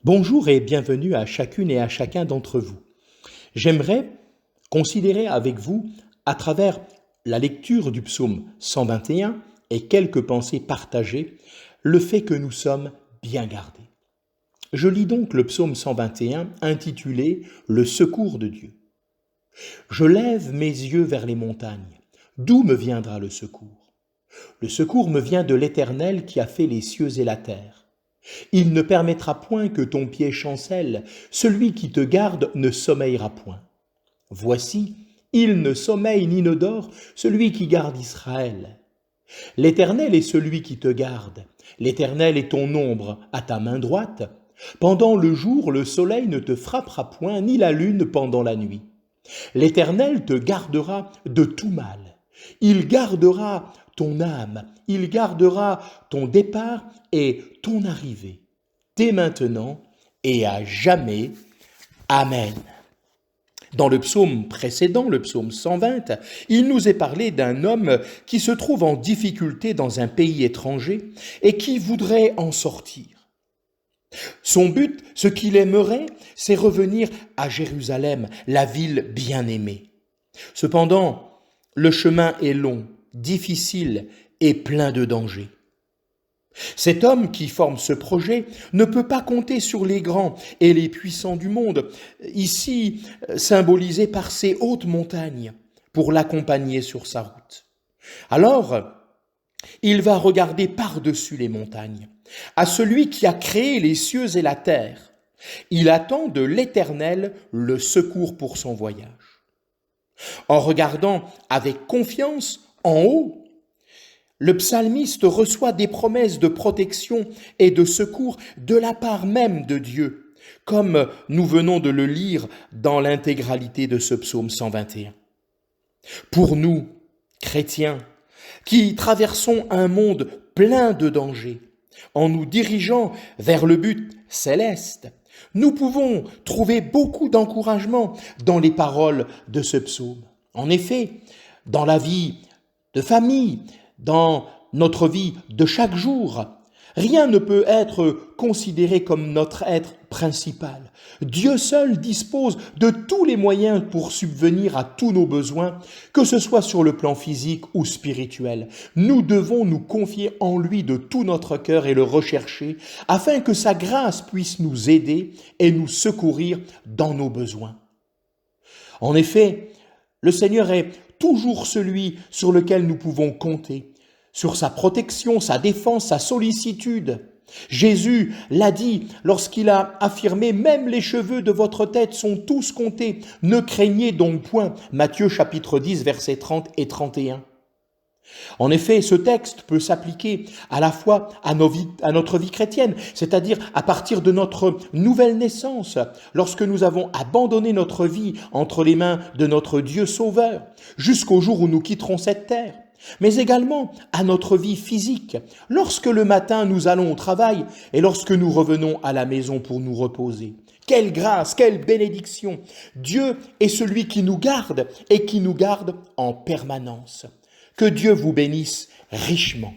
Bonjour et bienvenue à chacune et à chacun d'entre vous. J'aimerais considérer avec vous, à travers la lecture du psaume 121 et quelques pensées partagées, le fait que nous sommes bien gardés. Je lis donc le psaume 121 intitulé « Le secours de Dieu ». Je lève mes yeux vers les montagnes. D'où me viendra le secours? Le secours me vient de l'Éternel qui a fait les cieux et la terre. Il ne permettra point que ton pied chancelle, celui qui te garde ne sommeillera point. Voici, il ne sommeille ni ne dort, celui qui garde Israël. L'Éternel est celui qui te garde, l'Éternel est ton ombre à ta main droite. Pendant le jour, le soleil ne te frappera point, ni la lune pendant la nuit. L'Éternel te gardera de tout mal. Il gardera ton âme, il gardera ton départ et ton arrivée, dès maintenant et à jamais. Amen. Dans le psaume précédent, le psaume 120, il nous est parlé d'un homme qui se trouve en difficulté dans un pays étranger et qui voudrait en sortir. Son but, ce qu'il aimerait, c'est revenir à Jérusalem, la ville bien-aimée. Cependant, le chemin est long, difficile et plein de dangers. Cet homme qui forme ce projet ne peut pas compter sur les grands et les puissants du monde, ici symbolisés par ces hautes montagnes, pour l'accompagner sur sa route. Alors, il va regarder par-dessus les montagnes, à celui qui a créé les cieux et la terre. Il attend de l'Éternel le secours pour son voyage. En regardant avec confiance en haut, le psalmiste reçoit des promesses de protection et de secours de la part même de Dieu, comme nous venons de le lire dans l'intégralité de ce psaume 121. Pour nous, chrétiens, qui traversons un monde plein de dangers, en nous dirigeant vers le but céleste, nous pouvons trouver beaucoup d'encouragement dans les paroles de ce psaume. En effet, dans la vie de famille, dans notre vie de chaque jour, rien ne peut être considéré comme notre être principal. Dieu seul dispose de tous les moyens pour subvenir à tous nos besoins, que ce soit sur le plan physique ou spirituel. Nous devons nous confier en lui de tout notre cœur et le rechercher, afin que sa grâce puisse nous aider et nous secourir dans nos besoins. En effet, le Seigneur est toujours celui sur lequel nous pouvons compter, sur sa protection, sa défense, sa sollicitude. Jésus l'a dit lorsqu'il a affirmé « Même les cheveux de votre tête sont tous comptés, ne craignez donc point » Matthieu chapitre 10, versets 30 et 31. En effet, ce texte peut s'appliquer à la fois à notre vie chrétienne, c'est-à-dire à partir de notre nouvelle naissance, lorsque nous avons abandonné notre vie entre les mains de notre Dieu Sauveur, jusqu'au jour où nous quitterons cette terre, mais également à notre vie physique, lorsque le matin nous allons au travail et lorsque nous revenons à la maison pour nous reposer. Quelle grâce, quelle bénédiction! Dieu est celui qui nous garde et qui nous garde en permanence. Que Dieu vous bénisse richement.